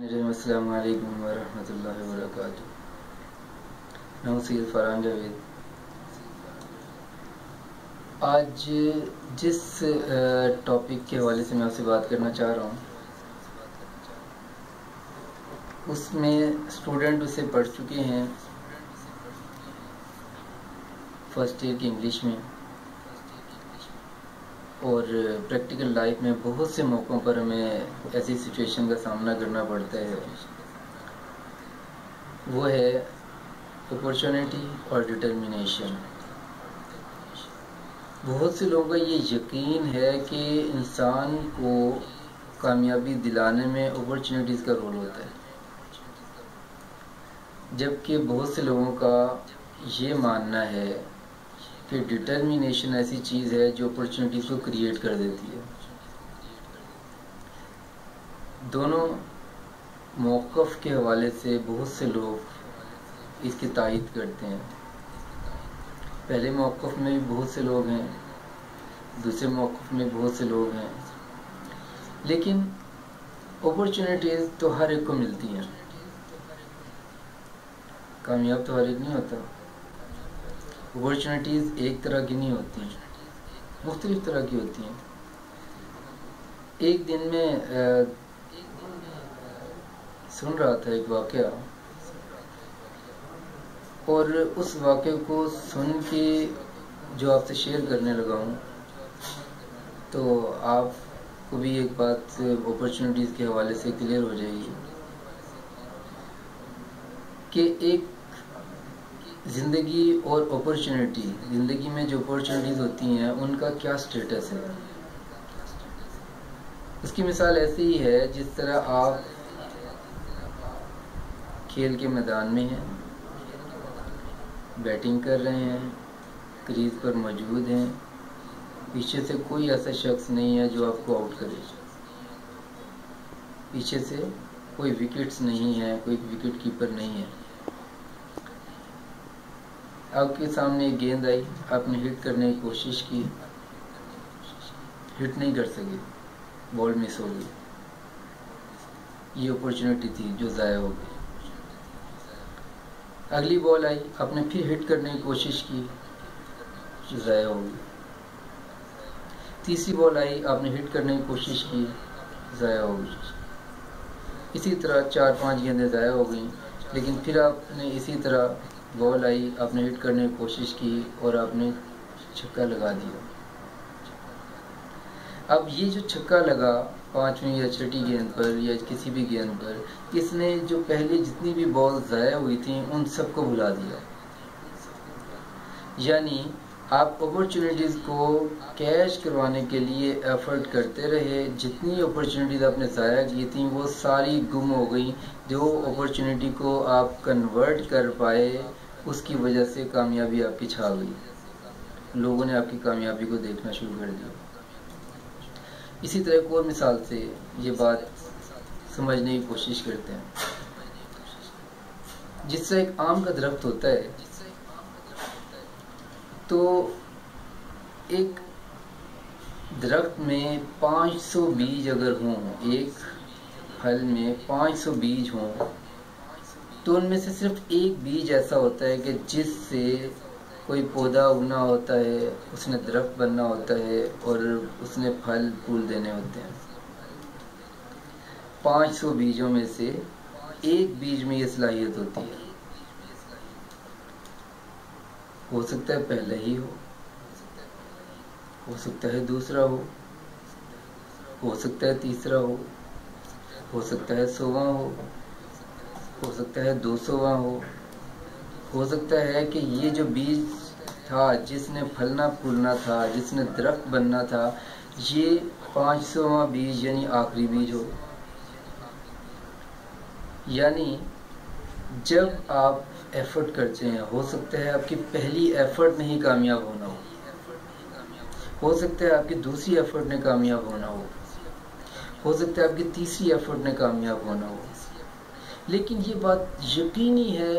السلام علیکم ورحمۃ اللہ وبرکاتہ. میں سید فرحان جاوید. آج جس ٹاپک کے حوالے سے میں آپ سے بات کرنا چاہ رہا ہوں اس میں اسٹوڈنٹ اسے پڑھ چکے ہیں فرسٹ ایئر کی انگلش میں، اور پریکٹیکل لائف میں بہت سے موقعوں پر ہمیں ایسی سچویشن کا سامنا کرنا پڑتا ہے. وہ ہے اپرچونٹی اور ڈٹرمنیشن. بہت سے لوگوں کا یہ یقین ہے کہ انسان کو کامیابی دلانے میں اپرچونٹیز کا رول ہوتا ہے، جبکہ بہت سے لوگوں کا یہ ماننا ہے کہ ڈٹرمنیشن ایسی چیز ہے جو اپرچونٹیز کو کریٹ کر دیتی ہے. دونوں موقف کے حوالے سے بہت سے لوگ اس کی تائید کرتے ہیں. پہلے موقف میں بھی بہت سے لوگ ہیں، دوسرے موقف میں بہت سے لوگ ہیں، لیکن اپرچونٹیز تو ہر ایک کو ملتی ہیں. کامیاب تو ہر ایک نہیں ہوتا. اپرچونٹیز ایک طرح کی نہیں ہوتی ہیں، مختلف طرح کی ہوتی ہیں. ایک دن میں سن رہا تھا ایک واقعہ، اور اس واقعے کو سن کے جو آپ سے شیئر کرنے لگا ہوں تو آپ کو بھی ایک بات اپرچونٹیز کے حوالے سے کلیئر ہو جائے گی کہ ایک زندگی اور اپرچونٹی، زندگی میں جو اپرچونٹیز ہوتی ہیں ان کا کیا سٹیٹس ہے. اس کی مثال ایسی ہی ہے جس طرح آپ کھیل کے میدان میں ہیں، بیٹنگ کر رہے ہیں، کریز پر موجود ہیں، پیچھے سے کوئی ایسا شخص نہیں ہے جو آپ کو آؤٹ کرے، پیچھے سے کوئی وکٹس نہیں ہے، کوئی وکٹ کیپر نہیں ہے. آپ کے سامنے ایک گیند آئی، آپ نے ہٹ کرنے کی کوشش کی، ہٹ نہیں کر سکے، بال مس ہو گئی. یہ اپرچونٹی تھی جو ضائع ہو گئی. اگلی بال آئی، آپ نے پھر ہٹ کرنے کی کوشش کی، ضائع ہو گئی. تیسری بال آئی، آپ نے ہٹ کرنے کی کوشش کی، ضائع ہو گئی. اسی طرح 4-5 گیندیں ضائع ہو گئیں، لیکن پھر آپ نے اسی طرح بال آئی، آپ نے ہٹ کرنے کی کوشش کی اور آپ نے چھکا لگا دیا. اب یہ جو چھکا لگا 5ویں یا 6ٹھی گیند پر یا کسی بھی گیند پر، اس نے جو پہلے جتنی بھی بال ضائع ہوئی تھیں ان سب کو بھلا دیا. یعنی آپ اپرچونٹیز کو کیچ کروانے کے لیے ایفرٹ کرتے رہے، جتنی اپرچونٹیز آپ نے ضائع کی تھیں وہ ساری گم ہو گئیں. جو اپرچونٹی کو آپ کنورٹ کر پائے اس کی وجہ سے کامیابی آپ کی چھا گئی، لوگوں نے آپ کی کامیابی کو دیکھنا شروع کر دیا. اسی طرح ایک اور مثال سے یہ بات سمجھنے کی کوشش کرتے ہیں. جس سے ایک آم کا درخت ہوتا ہے تو ایک درخت میں 500 بیج اگر ہوں، ایک پھل میں 500 بیج ہوں تو ان میں سے صرف ایک بیج ایسا ہوتا ہے کہ جس سے کوئی پودا اگنا ہوتا ہے، اس نے درخت بننا ہوتا ہے اور اس نے پھل پھول دینے ہوتے ہیں. 500 بیجوں میں سے ایک بیج میں یہ صلاحیت ہوتی ہے. ہو سکتا ہے پہلا ہی ہو سکتا ہے دوسرا ہو سکتا ہے تیسرا ہو سکتا ہے 100واں ہو سکتا ہے 200واں ہو سکتا ہے کہ یہ جو بیج تھا جس نے پھلنا پھولنا تھا، جس نے درخت بننا تھا، یہ 500واں بیج یعنی آخری بیج ہو. یعنی جب آپ ایفرٹ کرتے ہیں، ہو سکتا ہے آپ کی پہلی ایفرٹ نہیں کامیاب ہونا ہو سکتا ہے آپ کی دوسری ایفرٹ نے کامیاب ہونا ہو سکتا ہے آپ کی تیسری ایفرٹ نے کامیاب ہونا ہو. لیکن یہ بات یقینی ہے،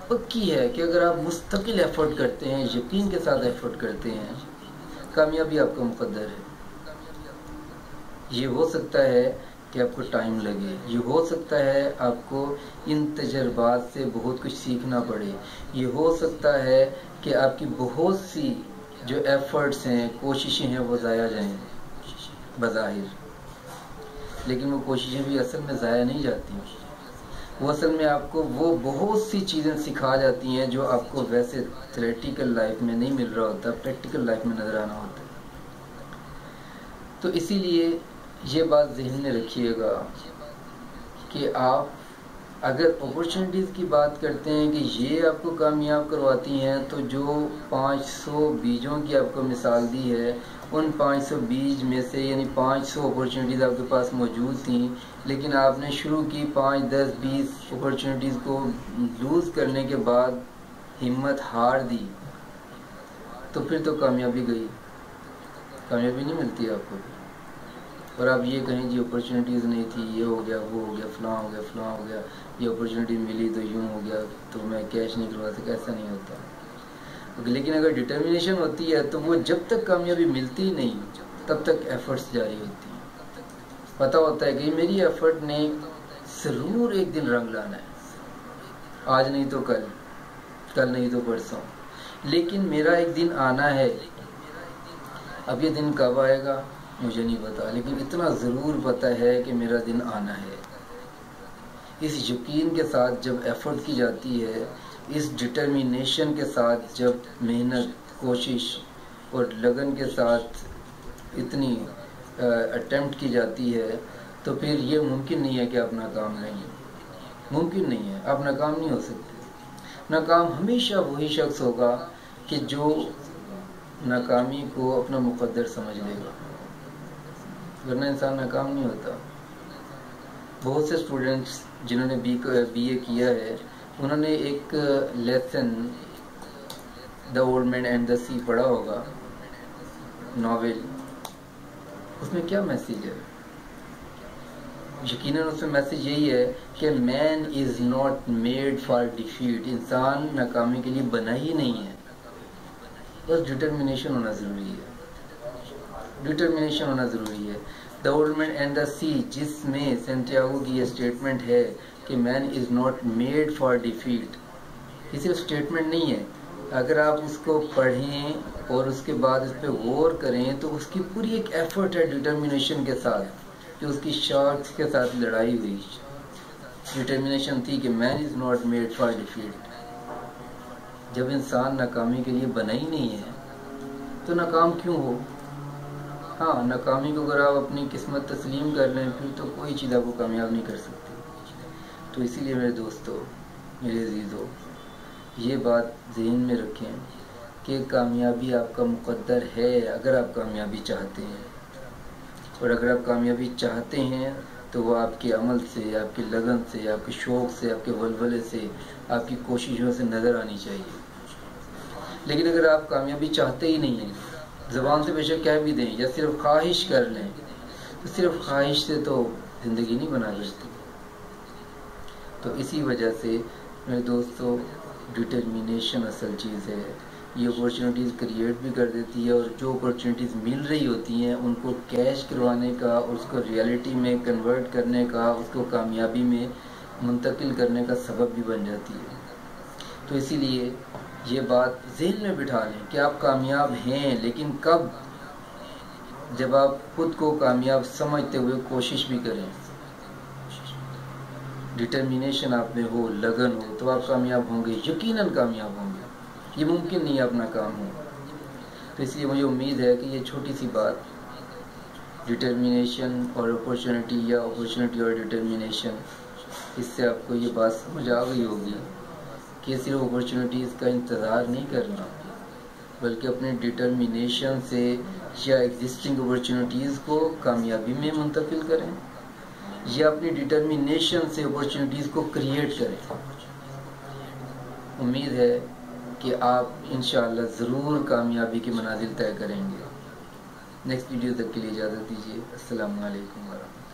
پکی ہے کہ اگر آپ مستقل ایفرٹ کرتے ہیں، یقین کے ساتھ ایفرٹ کرتے ہیں، کامیابی آپ کا مقدر ہے. یہ ہو سکتا ہے کہ کہ آپ کو ٹائم لگے، یہ ہو سکتا ہے آپ کو ان تجربات سے بہت کچھ سیکھنا پڑے، یہ ہو سکتا ہے کہ آپ کی بہت سی جو ایفرٹس ہیں، کوششیں ہیں، وہ ضائع جائیں بظاہر، لیکن وہ کوششیں بھی اصل میں ضائع نہیں جاتی، وہ اصل میں آپ کو وہ بہت سی چیزیں سکھا جاتی ہیں جو آپ کو ویسے تھیوریٹیکل لائف میں نہیں مل رہا ہوتا، پریکٹیکل لائف میں نظر آنا ہوتا ہے۔ تو اسی لیے یہ بات ذہن میں رکھیے گا کہ آپ اگر اپرچونٹیز کی بات کرتے ہیں کہ یہ آپ کو کامیاب کرواتی ہیں، تو جو 500 بیجوں کی آپ کو مثال دی ہے، ان 500 بیج میں سے یعنی 500 اپرچونٹیز آپ کے پاس موجود تھیں، لیکن آپ نے شروع کی 5، 10، 20 اپرچونٹیز کو لوز کرنے کے بعد ہمت ہار دی، تو پھر تو کامیابی گئی، کامیابی نہیں ملتی آپ کو۔ اور آپ یہ کہیں جی اپرچونٹیز نہیں تھی، یہ ہو گیا، وہ ہو گیا، فلاں ہو گیا، فلاں ہو گیا، یہ اپرچونٹی ملی تو یوں ہو گیا، تو میں کیش نہیں کروا سکا، ایسا نہیں ہوتا۔ لیکن اگر ڈٹرمنیشن ہوتی ہے تو وہ جب تک کامیابی ملتی نہیں تب تک ایفرٹس جاری ہوتی ہیں، پتہ ہوتا ہے کہ میری ایفرٹ نے ضرور ایک دن رنگ لانا ہے، آج نہیں تو کل، کل نہیں تو پرسوں، لیکن میرا ایک دن آنا ہے۔ اب یہ دن کب آئے گا مجھے نہیں پتا، لیکن اتنا ضرور پتا ہے کہ میرا دن آنا ہے۔ اس یقین کے ساتھ جب ایفرٹ کی جاتی ہے، اس ڈٹرمینیشن کے ساتھ جب محنت، کوشش اور لگن کے ساتھ اتنی اٹیمپٹ کی جاتی ہے، تو پھر یہ ممکن نہیں ہے کہ آپ ناکام نہیں، ممکن نہیں ہے، آپ ناکام نہیں ہو سکتے۔ ناکام ہمیشہ وہی شخص ہوگا کہ جو ناکامی کو اپنا مقدر سمجھ لے گا، ورنہ انسان ناکام نہیں ہوتا۔ بہت سے اسٹوڈنٹس جنہوں نے بی اے کیا ہے، انہوں نے ایک lesson the old man and the sea پڑھا ہوگا، ناول۔ اس میں کیا میسیج ہے؟ یقیناً اس میں میسیج یہی ہے کہ man is not made for defeat, انسان ناکامی کے لیے بنا ہی نہیں ہے، بس ڈٹرمنیشن ہونا ضروری ہے، ڈٹرمنیشن ہونا ضروری ہے۔ دا اولڈ مین اینڈ دا سی، جس میں سینٹیاگو کی یہ اسٹیٹمنٹ ہے کہ man is not made for defeat, یہ صرف اسٹیٹمنٹ نہیں ہے، اگر آپ اس کو پڑھیں اور اس کے بعد اس پہ غور کریں تو اس کی پوری ایک ایفرٹ ہے ڈٹرمنیشن کے ساتھ، کہ اس کی شارکس کے ساتھ لڑائی ہوئی، ڈٹرمنیشن تھی کہ man is not made for defeat. جب انسان ناکامی کے لیے بنا ہی نہیں ہے تو ناکام کیوں ہو؟ ہاں، ناکامی کو اگر آپ اپنی قسمت تسلیم کر لیں پھر تو کوئی چیز آپ کو کامیاب نہیں کر سکتی۔ تو اسی لیے میرے دوستو، میرے عزیزو، یہ بات ذہن میں رکھیں کہ کامیابی آپ کا مقدر ہے اگر آپ کامیابی چاہتے ہیں، اور اگر آپ کامیابی چاہتے ہیں تو وہ آپ کے عمل سے، آپ کی لگن سے، آپ کے شوق سے، آپ کے ولولے سے، آپ کی کوششوں سے نظر آنی چاہیے۔ لیکن اگر آپ کامیابی چاہتے ہی نہیں ہیں، زبان سے بے شک کہہ بھی دیں یا صرف خواہش کر لیں، تو صرف خواہش سے تو زندگی نہیں بنا کرتی۔ تو اسی وجہ سے میرے دوستو، ڈٹرمنیشن اصل چیز ہے، یہ اپورچونٹیز کریٹ بھی کر دیتی ہے، اور جو اپورچونٹیز مل رہی ہوتی ہیں ان کو کیش کروانے کا، اس کو ریالٹی میں کنورٹ کرنے کا، اس کو کامیابی میں منتقل کرنے کا سبب بھی بن جاتی ہے۔ تو اسی لیے یہ بات ذہن میں بٹھا لیں کہ آپ کامیاب ہیں، لیکن کب؟ جب آپ خود کو کامیاب سمجھتے ہوئے کوشش بھی کریں، ڈٹرمنیشن آپ میں ہو، لگن ہو، تو آپ کامیاب ہوں گے، یقیناً کامیاب ہوں گے، یہ ممکن نہیں آپ ناکام ہوں۔ تو اس لیے مجھے امید ہے کہ یہ چھوٹی سی بات، ڈٹرمنیشن اور اپورچونٹی، یا اپورچونٹی اور ڈٹرمنیشن، اس سے آپ کو یہ بات سمجھ آ گئی ہوگی کہ صرف اپورچونٹیز کا انتظار نہیں کرنا، بلکہ اپنے ڈٹرمنیشن سے یا ایگزسٹنگ اپورچونٹیز کو کامیابی میں منتقل کریں، یا اپنی ڈٹرمنیشن سے اپورچونٹیز کو کریٹ کریں۔ امید ہے کہ آپ انشاءاللہ ضرور کامیابی کی منازل طے کریں گے۔ نیکسٹ ویڈیو تک کے لیے اجازت دیجیے۔ السلام علیکم ورحمۃ اللہ۔